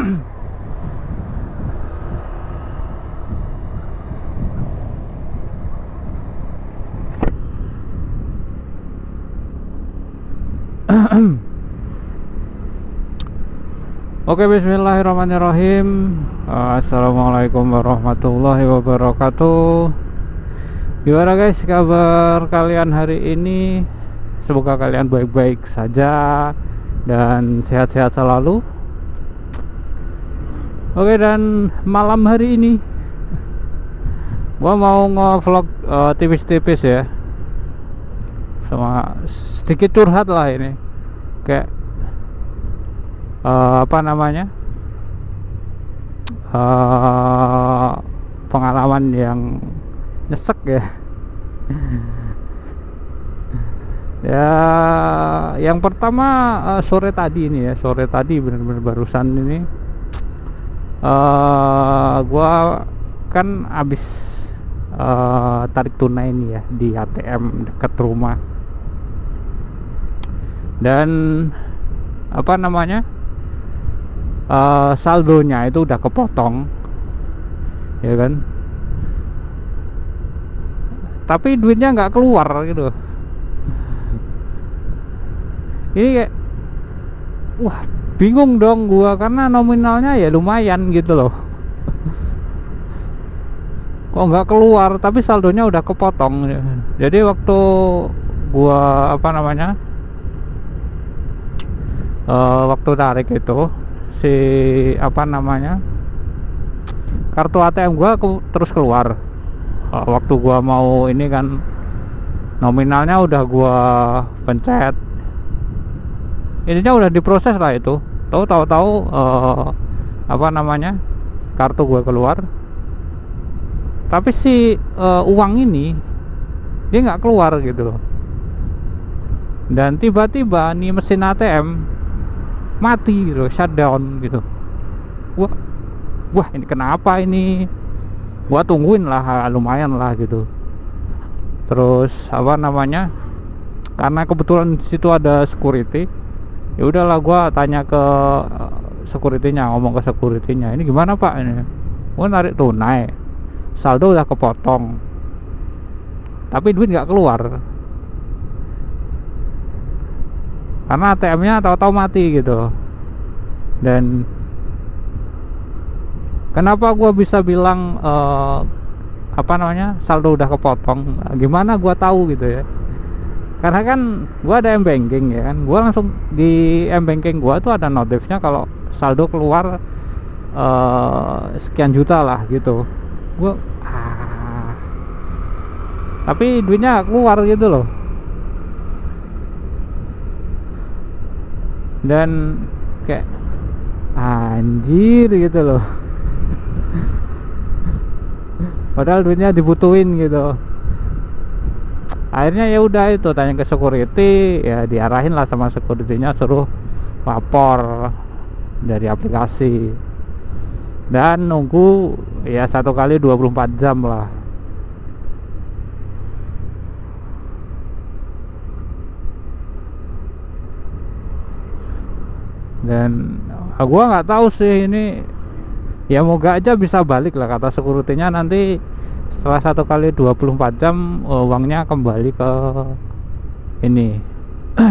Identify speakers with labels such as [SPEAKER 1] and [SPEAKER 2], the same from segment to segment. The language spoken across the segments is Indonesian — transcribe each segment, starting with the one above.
[SPEAKER 1] Oke, bismillahirrahmanirrahim. Assalamualaikum warahmatullahi wabarakatuh. Gimana guys kabar kalian hari ini? Semoga kalian baik-baik saja dan sehat-sehat selalu. Oke, dan malam hari ini gua mau nge-vlog tipis-tipis ya, sama sedikit curhat lah ini, kayak pengalaman yang nyesek ya. Ya, yang pertama sore tadi bener-bener barusan ini, gua kan abis tarik tunai ini ya di ATM dekat rumah, dan saldonya itu udah kepotong ya kan, tapi duitnya nggak keluar gitu. Ini kayak wah, bingung dong gua, karena nominalnya ya lumayan gitu loh. Kok nggak keluar tapi saldonya udah kepotong. Jadi waktu gua waktu tarik itu, kartu ATM gua terus keluar. Waktu gua mau ini kan, nominalnya udah gua pencet, ininya udah diproses lah itu. Tahu kartu gua keluar, tapi si uang ini dia nggak keluar gitu loh. Dan tiba-tiba nih mesin ATM mati gitu, shutdown gitu. Wah, ini kenapa ini? Gua tungguin lah, lumayan lah gitu. Terus karena kebetulan di situ ada security, ya udahlah gua tanya ke security-nya, ngomong ke security-nya, ini gimana Pak, ini gua narik tunai, saldo udah kepotong tapi duit nggak keluar karena ATM-nya tahu-tahu mati gitu. Dan kenapa gua bisa bilang saldo udah kepotong? Gimana gua tahu gitu ya? Karena kan gua ada m-banking ya kan, gua langsung di m-banking gua tuh ada notifnya kalau saldo keluar sekian juta lah gitu. Gua tapi duitnya keluar gitu loh. Dan kayak anjir gitu loh. Padahal duitnya dibutuhin gitu. Akhirnya ya udah itu tanya ke security, ya diarahin lah sama security-nya, suruh lapor dari aplikasi dan nunggu ya 1 kali 24 jam lah. Dan gua nggak tahu sih ini, ya moga aja bisa balik lah, kata security-nya nanti setelah 1 kali 24 jam uangnya kembali ke ini,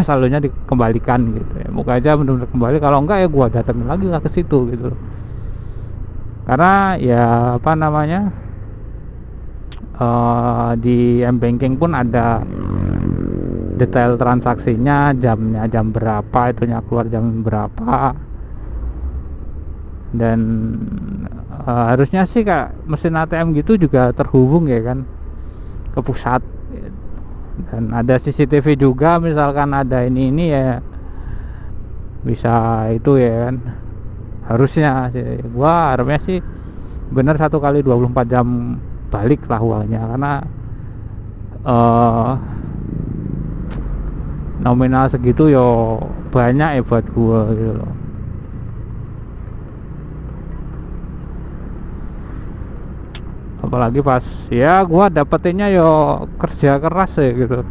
[SPEAKER 1] saldonya dikembalikan gitu ya. Moga aja benar-benar kembali, kalau enggak ya gua datang lagi lah ke situ gitu. Karena ya di m-banking pun ada detail transaksinya, jamnya jam berapa, itunya keluar jam berapa. Dan harusnya sih kak mesin ATM gitu juga terhubung ya kan ke pusat, dan ada CCTV juga, misalkan ada ini ya bisa itu ya kan. Harusnya sih, gua harapnya sih bener 1 kali 24 jam balik lah uangnya, karena nominal segitu yo banyak ya buat gua gitu loh. Apalagi pas ya gua dapetinnya yo kerja keras ya gitu,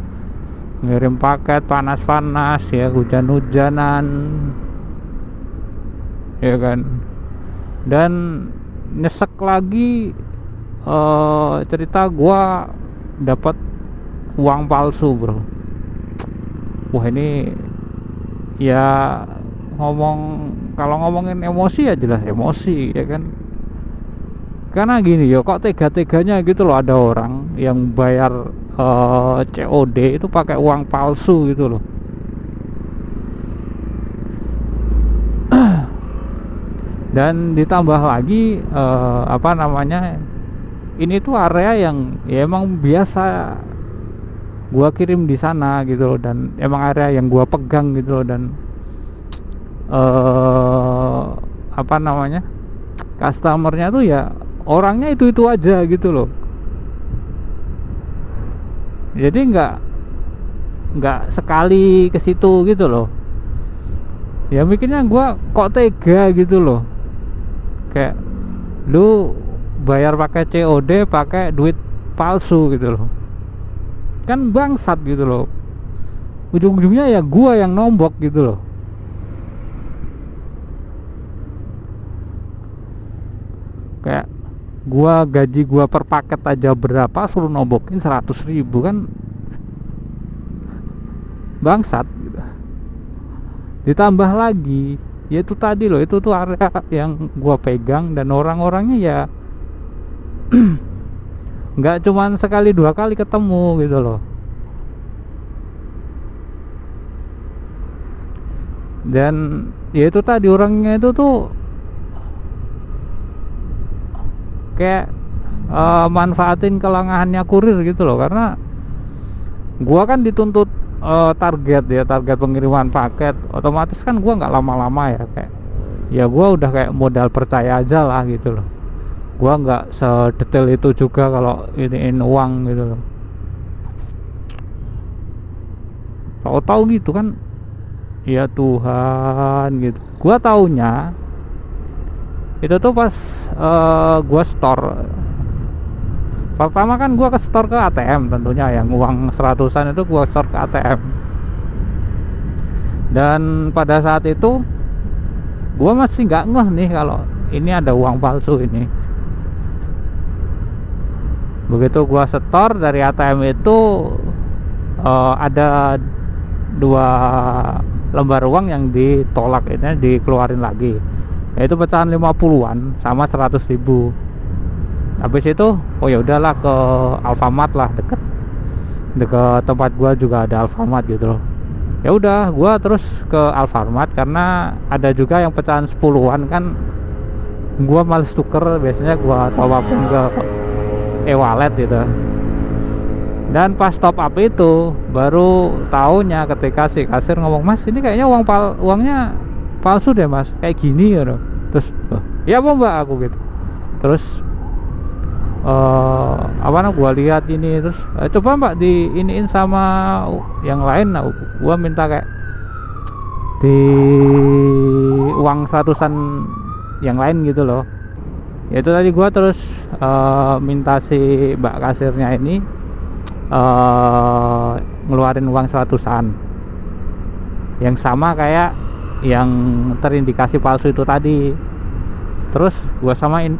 [SPEAKER 1] ngirim paket panas-panas ya, hujan-hujanan ya kan, Dan nyesek lagi, cerita gua dapat uang palsu, bro. Wah, ini ya kalau ngomongin emosi ya jelas emosi ya kan. Karena gini ya, kok tega-teganya gitu loh ada orang yang bayar COD itu pakai uang palsu gitu loh. Dan ditambah lagi apa namanya, ini tuh area yang ya emang biasa gua kirim di sana gitu loh, dan emang area yang gua pegang gitu loh. Dan apa namanya, customernya tuh ya orangnya itu aja gitu loh. Jadi nggak sekali ke situ gitu loh. Ya mikirnya gua kok tega gitu loh, kayak lu bayar pakai COD pakai duit palsu gitu loh, kan bangsat gitu loh. Ujung-ujungnya ya gua yang nombok gitu loh. Kayak gaji gua per paket aja berapa, suruh nombokin 100.000, kan bangsat gitu. Ditambah lagi ya itu tadi loh, itu tuh area yang gua pegang dan orang-orangnya ya nggak cuman sekali dua kali ketemu gitu loh. Dan ya itu tadi, orangnya itu tuh kayak manfaatin kelengahannya kurir gitu loh. Karena gua kan dituntut target pengiriman paket, otomatis kan gua nggak lama-lama ya, kayak ya gua udah kayak modal percaya aja lah gitu loh. Gua nggak sedetail itu juga kalau iniin uang gitu loh. Tahu-tahu gitu kan, ya Tuhan gitu. Gua taunya itu tuh pas gua store. Pertama kan gua ke store ke ATM tentunya, yang uang 100-an itu gua store ke ATM. Dan pada saat itu gua masih nggak ngeh nih kalau ini ada uang palsu ini. Begitu gua setor dari ATM itu ada 2 lembar uang yang ditolak, ini dikeluarin lagi, yaitu pecahan 50-an sama 100.000. Habis itu oh ya udahlah, ke Alfamart lah, deket tempat gua juga ada Alfamart gitu loh. Ya udah, gua terus ke Alfamart karena ada juga yang pecahan 10-an kan. Gua males tuker, biasanya gua top upin ke e-wallet gitu. Dan pas top up itu baru taunya ketika si kasir ngomong, "Mas, ini kayaknya uangnya palsu deh, Mas, kayak gini ya." Terus ya apa Mbak, aku gitu. Terus apa namanya, gua lihat ini, terus coba Mbak di iniin sama yang lain. Nah, gua minta kayak di uang 100-an yang lain gitu loh. Ya itu tadi gua terus minta si Mbak kasirnya ini ngeluarin uang 100-an yang sama kayak yang terindikasi palsu itu tadi. Terus gua samain,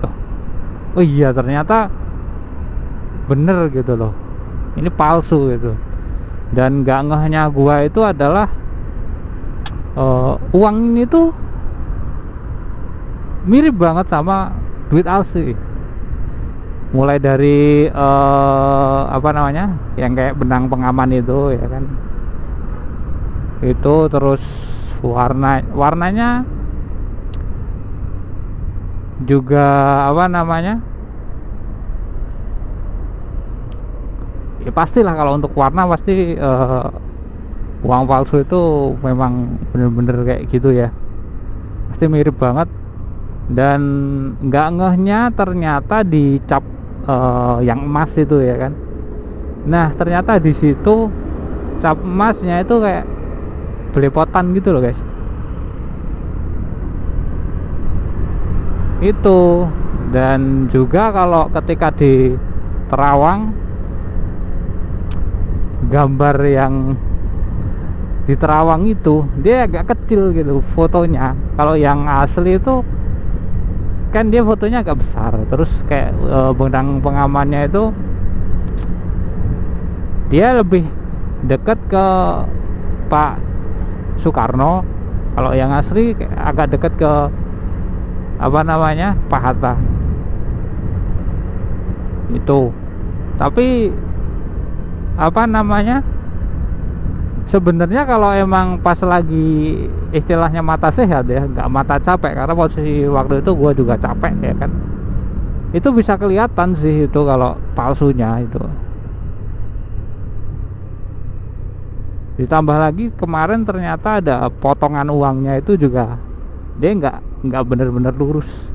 [SPEAKER 1] oh iya ternyata bener gitu loh, ini palsu gitu. Dan gak ngehnya gua itu adalah uang ini tuh mirip banget sama duit asli. Mulai dari apa namanya, yang kayak benang pengaman itu ya kan, itu terus warnanya juga apa namanya, ya pastilah kalau untuk warna pasti uang palsu itu memang bener-bener kayak gitu ya, pasti mirip banget. Dan nggak ngehnya ternyata dicap yang emas itu ya kan. Nah ternyata di situ cap emasnya itu kayak belepotan gitu loh guys. Itu. Dan juga kalau ketika di terawang, gambar yang di terawang itu dia agak kecil gitu fotonya. Kalau yang asli itu kan dia fotonya agak besar, terus kayak benang pengamannya itu dia lebih dekat ke Pak Soekarno. Kalau yang asli agak dekat ke apa namanya, Pak Hatta itu. Tapi apa namanya, sebenarnya kalau emang pas lagi istilahnya mata sehat ya, nggak mata capek, karena posisi waktu itu gue juga capek ya kan, itu bisa kelihatan sih itu kalau palsunya itu. Ditambah lagi kemarin ternyata ada potongan uangnya itu juga dia nggak bener-bener lurus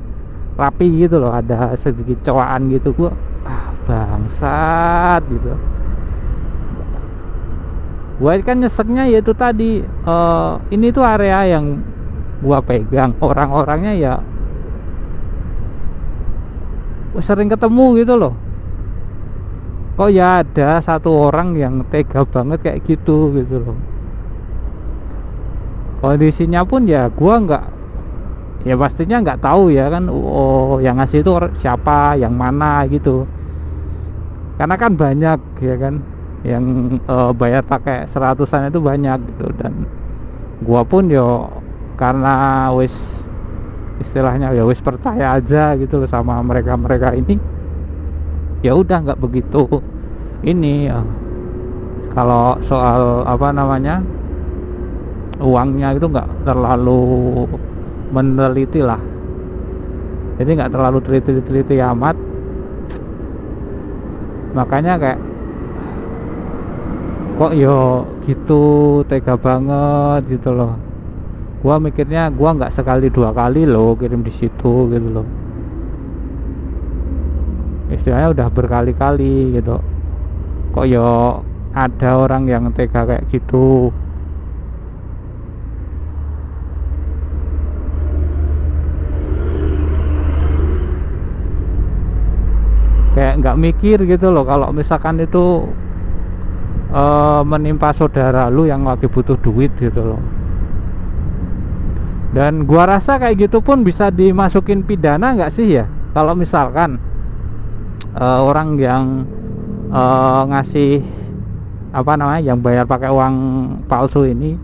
[SPEAKER 1] rapi gitu loh, ada sedikit cowaan gitu. Gua bangsat gitu. Gua kan nyeseknya yaitu tadi ini tuh area yang gua pegang, orang-orangnya ya sering ketemu gitu loh. Kok ya ada satu orang yang tega banget kayak gitu loh. Kondisinya pun ya gua nggak, ya pastinya nggak tahu ya kan, oh yang ngasih itu siapa, yang mana gitu. Karena kan banyak ya kan yang bayar pakai 100-an itu banyak gitu, dan gua pun yo karena wis istilahnya ya wis percaya aja gitu sama mereka ini, ya udah nggak begitu ini ya. Kalau soal apa namanya uangnya itu nggak terlalu meneliti lah, jadi nggak terlalu teliti amat. Makanya kayak kok yo gitu tega banget gitu loh. Gua mikirnya gua nggak sekali dua kali loh kirim di situ gitu loh, istilahnya udah berkali-kali gitu. Kok yo ada orang yang tega kayak gitu. Kayak nggak mikir gitu loh kalau misalkan itu menimpa saudara lu yang lagi butuh duit gitu loh. Dan gua rasa kayak gitu pun bisa dimasukin pidana nggak sih ya, kalau misalkan orang yang ngasih apa namanya, yang bayar pakai uang palsu ini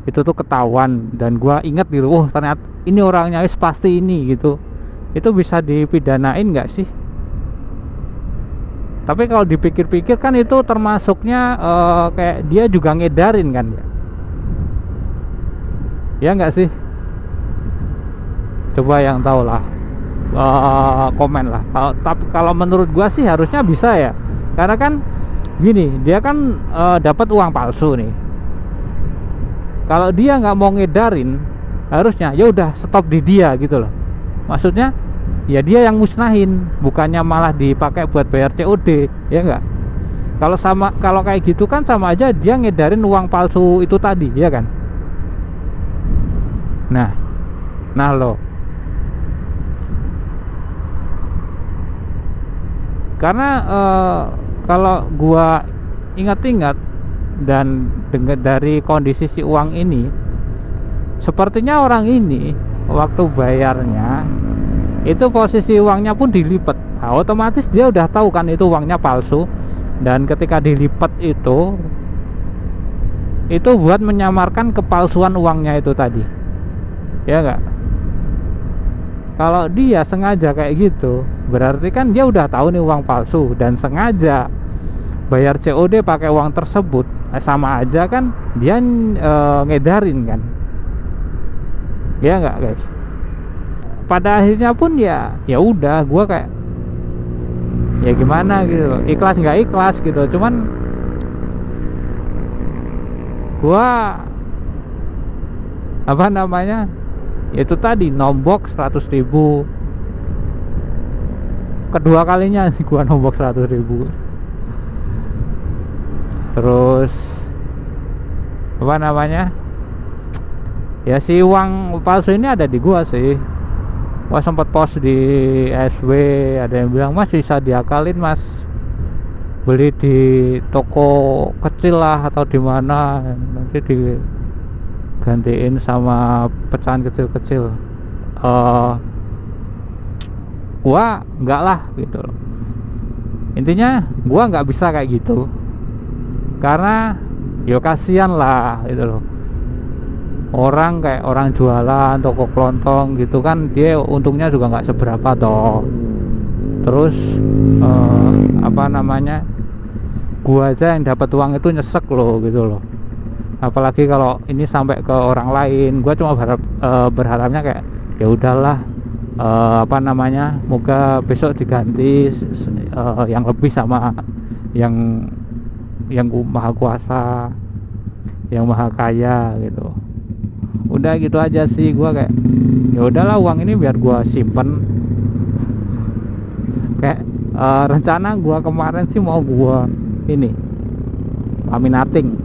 [SPEAKER 1] itu tuh ketahuan, dan gua inget gitu, oh ternyata ini orangnya pasti ini gitu, itu bisa dipidanain nggak sih? Tapi kalau dipikir-pikir kan itu termasuknya kayak dia juga ngedarin kan ya nggak sih? Coba yang tahu lah komen lah. Tapi kalau menurut gua sih harusnya bisa ya, karena kan gini, dia kan dapat uang palsu nih. Kalau dia nggak mau ngedarin, harusnya ya udah stop di dia gitu loh. Maksudnya ya dia yang musnahin, bukannya malah dipakai buat bayar COD, ya enggak? Kalau kayak gitu kan sama aja dia ngedarin uang palsu itu tadi, ya kan? Nah lo, karena kalau gua ingat-ingat dan dengar dari kondisi si uang ini, sepertinya orang ini waktu bayarnya itu posisi uangnya pun dilipat. Nah, otomatis dia udah tahu kan itu uangnya palsu, dan ketika dilipat itu buat menyamarkan kepalsuan uangnya itu tadi, ya enggak? Kalau dia sengaja kayak gitu, berarti kan dia udah tahu nih uang palsu dan sengaja bayar COD pakai uang tersebut. Sama aja kan dia ngedarin kan, ya enggak guys? Pada akhirnya pun ya udah, gua kayak ya gimana gitu, ikhlas nggak ikhlas gitu. Cuman gua apa namanya, itu tadi nombok 100.000, kedua kalinya gua nombok 100.000. Terus apa namanya, ya si uang palsu ini ada di gua sih. Gua sempat post di SW, ada yang bilang, mas bisa diakalin mas, beli di toko kecil lah atau di mana, nanti digantiin sama pecahan kecil-kecil. gua enggak lah gitu loh. Intinya gua nggak bisa kayak gitu, karena yo kasihan lah gitu loh. Orang kayak orang jualan toko kelontong gitu kan, dia untungnya juga nggak seberapa toh. Terus apa namanya, gua aja yang dapat uang itu nyesek loh gitu loh. Apalagi kalau ini sampai ke orang lain. Gua cuma berharapnya kayak ya udahlah, apa namanya, moga besok diganti yang lebih sama yang maha kuasa, yang maha kaya gitu. Udah gitu aja sih. Gua kayak ya udahlah, uang ini biar gua simpen. Kayak rencana gua kemarin sih mau gua ini laminating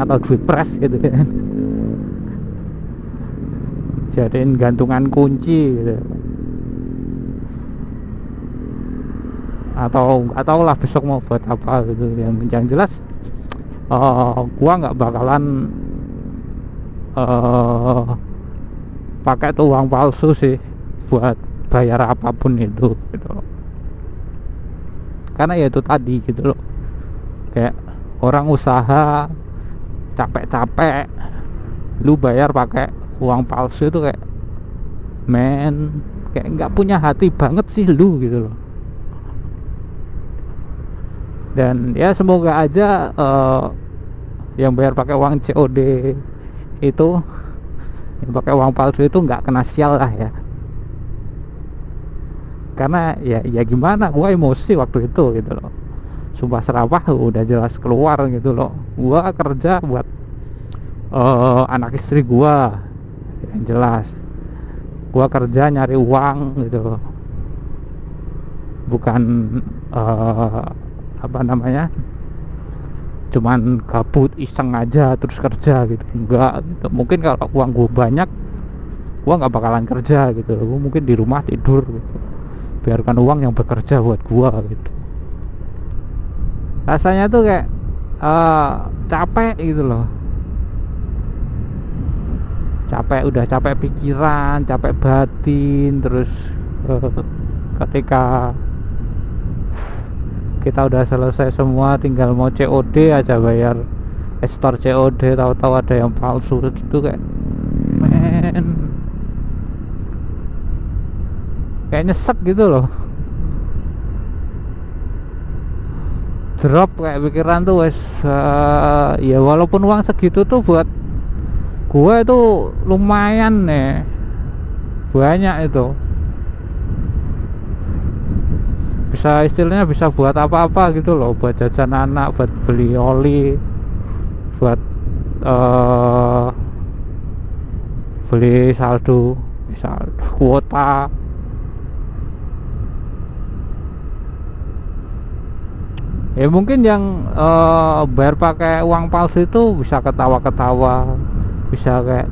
[SPEAKER 1] atau duit press gitu kan, jadiin gantungan kunci gitu, atau lah besok mau buat apa gitu. Yang jelas gua nggak bakalan pakai tuh uang palsu sih buat bayar apapun itu gitu. Karena ya itu tadi gitu loh, kayak orang usaha capek-capek, lu bayar pakai uang palsu itu kayak kayak nggak punya hati banget sih lu gitu loh. Dan ya semoga aja yang bayar pakai uang COD itu, yang pakai uang palsu itu nggak kena sial lah ya. Karena ya gimana, gua emosi waktu itu gitu loh. Sumpah serapah udah jelas keluar gitu loh. Gua kerja buat anak istri gua, yang jelas gua kerja nyari uang gitu loh. Bukan apa namanya, cuman gabut iseng aja terus kerja gitu, enggak gitu. Mungkin kalau uang gua banyak, gua nggak bakalan kerja gitu loh. Gua mungkin di rumah tidur gitu, biarkan uang yang bekerja buat gua gitu. Rasanya tuh kayak capek gitu loh. Udah capek pikiran, capek batin. Terus ketika kita udah selesai semua, tinggal mau COD aja, bayar store COD, tahu-tahu ada yang palsu gitu, kayak kayak nyesek gitu loh. Drop kayak pikiran tuh wes. Ya walaupun uang segitu tuh buat gua itu lumayan nih, banyak itu, bisa istilahnya bisa buat apa-apa gitu loh. Buat jajan anak, buat beli oli, buat beli saldo kuota. Ya mungkin yang bayar pakai uang palsu itu bisa ketawa-ketawa, bisa kayak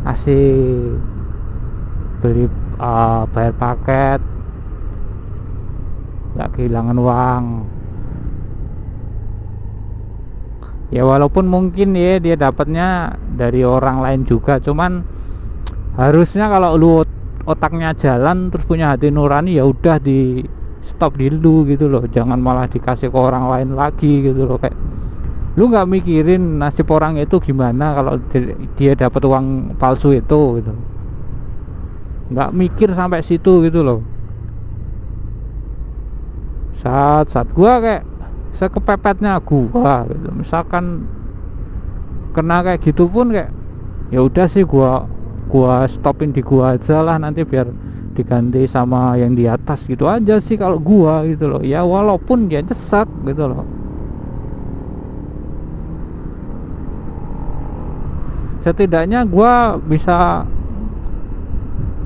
[SPEAKER 1] asik beli bayar paket, nggak kehilangan uang. Ya walaupun mungkin ya dia dapatnya dari orang lain juga, cuman harusnya kalau lu otaknya jalan terus punya hati nurani, ya udah di stop dulu gitu loh. Jangan malah dikasih ke orang lain lagi gitu loh. Kayak lu nggak mikirin nasib orang itu gimana kalau dia dapat uang palsu itu gitu, nggak mikir sampai situ gitu loh. Saat gua kayak sekepepetnya gua gitu, misalkan kena kayak gitu pun kayak ya udah sih, gua stopin di gua aja lah, nanti biar diganti sama yang di atas gitu aja sih kalau gua gitu loh. Ya walaupun dia nyesek gitu loh, setidaknya gua bisa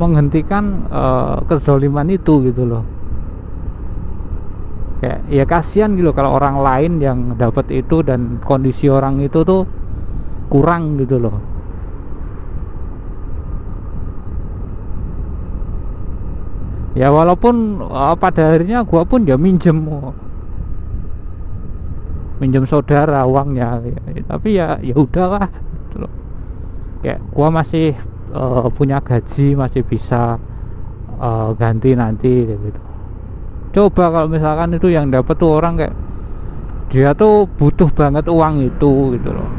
[SPEAKER 1] menghentikan kezaliman itu gitu loh. Kayak ya kasihan gitu kalau orang lain yang dapat itu dan kondisi orang itu tuh kurang gitu loh. Ya walaupun pada akhirnya gua pun ya minjem saudara uangnya ya, tapi ya udahlah gitu loh. Kayak gua masih punya gaji masih bisa ganti nanti gitu. Coba kalau misalkan itu yang dapat tuh orang kayak dia tuh butuh banget uang itu gitu loh.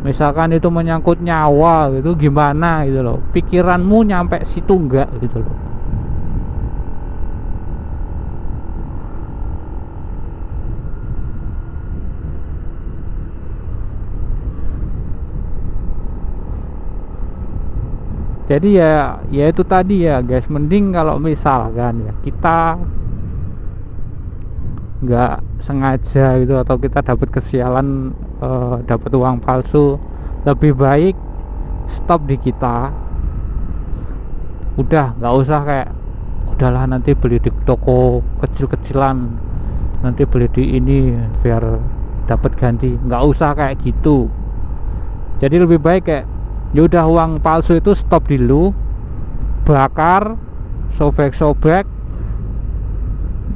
[SPEAKER 1] Misalkan itu menyangkut nyawa gitu, gimana gitu loh, pikiranmu nyampe situ enggak gitu loh. Jadi ya itu tadi ya guys, mending kalau misalkan ya kita nggak sengaja gitu atau kita dapat kesialan, dapat uang palsu, lebih baik stop di kita. Udah nggak usah kayak udahlah nanti beli di toko kecil-kecilan, nanti beli di ini biar dapat ganti, nggak usah kayak gitu. Jadi lebih baik kayak yaudah uang palsu itu stop dulu, bakar, sobek-sobek,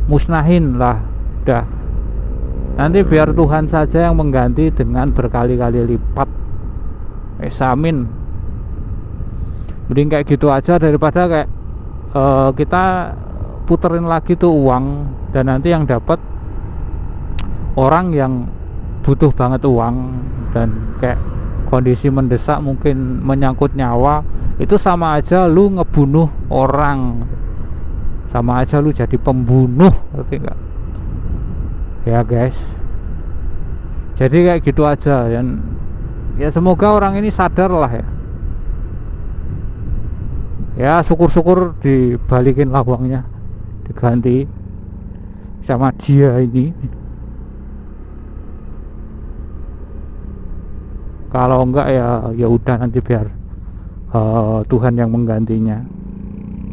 [SPEAKER 1] musnahin lah, udah. Nanti biar Tuhan saja yang mengganti dengan berkali-kali lipat. Amin. Mending kayak gitu aja daripada kayak kita puterin lagi tuh uang dan nanti yang dapat orang yang butuh banget uang dan kayak kondisi mendesak, mungkin menyangkut nyawa. Itu sama aja lu ngebunuh orang, sama aja lu jadi pembunuh, ngerti nggak ya guys? Jadi kayak gitu aja. Dan ya semoga orang ini sadar lah ya. Ya syukur-syukur dibalikin lah uangnya, diganti sama dia ini. Kalau enggak ya udah nanti biar Tuhan yang menggantinya.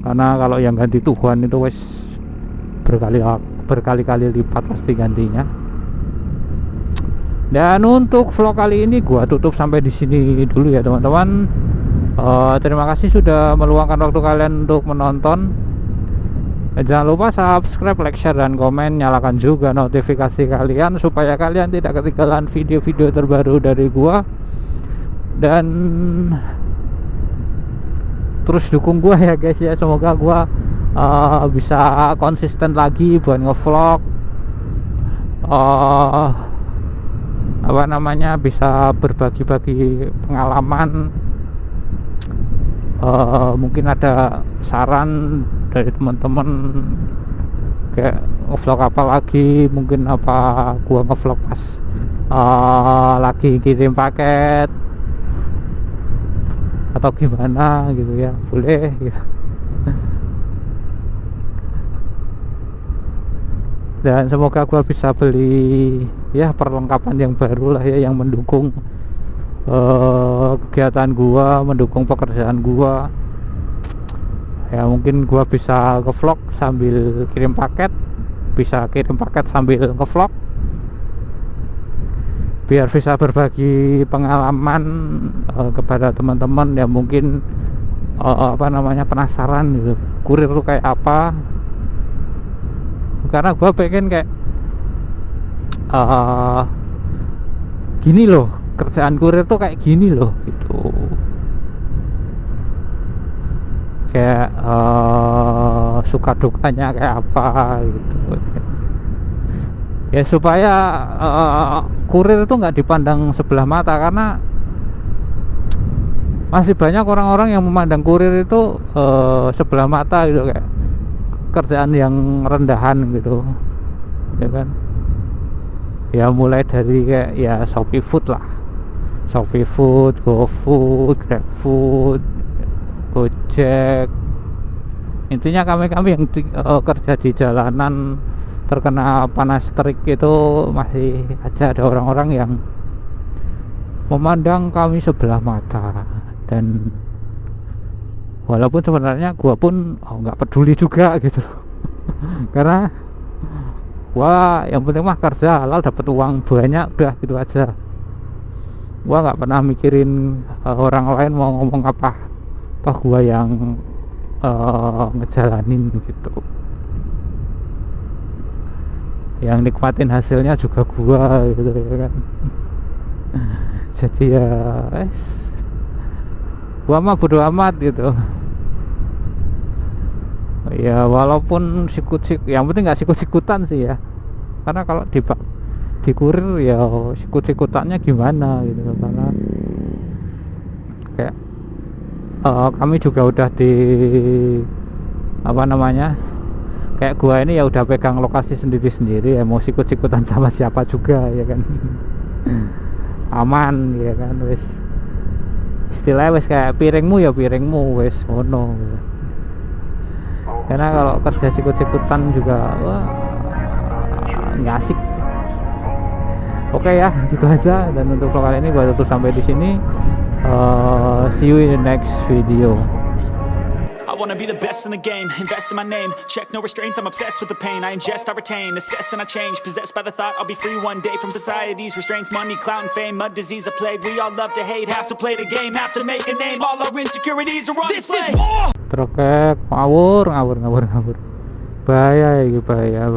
[SPEAKER 1] Karena kalau yang ganti Tuhan itu wes berkali-kali lipat pasti gantinya. Dan untuk vlog kali ini gua tutup sampai di sini dulu ya teman-teman. Terima kasih sudah meluangkan waktu kalian untuk menonton. Jangan lupa subscribe, like, share, dan komen. Nyalakan juga notifikasi kalian supaya kalian tidak ketinggalan video-video terbaru dari gua. Dan terus dukung gua ya guys ya. Semoga gua bisa konsisten lagi buat ngevlog, bisa berbagi-bagi pengalaman. Mungkin ada saran dari teman-teman kayak ngevlog apa lagi, mungkin apa gua ngevlog pas lagi kirim paket atau gimana gitu ya, boleh gitu. Dan semoga gua bisa beli ya perlengkapan yang baru lah ya, yang mendukung kegiatan gua, mendukung pekerjaan gua. Ya mungkin gua bisa ngevlog sambil kirim paket, bisa kirim paket sambil ngevlog, biar bisa berbagi pengalaman kepada teman-teman yang mungkin penasaran gitu, kurir tuh kayak apa. Karena gua pengen kayak gini loh, kerjaan kurir tuh kayak gini loh gitu. Kayak suka dukanya kayak apa gitu ya, supaya kurir itu nggak dipandang sebelah mata. Karena masih banyak orang-orang yang memandang kurir itu sebelah mata gitu, kayak kerjaan yang rendahan gitu ya kan. Ya mulai dari kayak ya Shopee Food lah, Shopee Food, GoFood, GrabFood, Gojek. Intinya kami yang kerja di jalanan terkena panas terik itu masih aja ada orang-orang yang memandang kami sebelah mata. Dan walaupun sebenarnya gua pun nggak peduli juga gitu karena gua yang penting mah kerja halal, dapat uang banyak, udah gitu aja. Gua nggak pernah mikirin orang lain mau ngomong apa gua yang ngejalanin gitu. Yang nikmatin hasilnya juga gua gitu ya kan. Jadi ya gua mah bodo amat gitu. Ya walaupun yang penting nggak sikut-sikutan sih ya, karena kalau di kurir ya sikut-sikutannya gimana gitu, karena kayak kami juga udah di apa namanya, kayak gua ini ya udah pegang lokasi sendiri-sendiri ya, mau sikut-sikutan sama siapa juga ya kan. Aman ya kan, wes istilahnya wes kayak piringmu ya piringmu, wes ngono gitu. Karena kalau kerja sikut-sikutan juga wah, nggak asik. Oke ya, gitu aja, dan untuk vlog kali ini gua tutup sampai di sini. See you in the next video.
[SPEAKER 2] I wanna be the best in the game, invest in my name, check no restraints, I'm obsessed with the pain, I ingest, I retain, assess and I change, possessed by the thought I'll be free one day from society's restraints, money, clout and fame, a disease, a plague, we all love to hate, have to play the game, have to make a name, all our insecurities are on display. This is war!
[SPEAKER 1] Trukek ngawur. Bahaya ini, bahaya.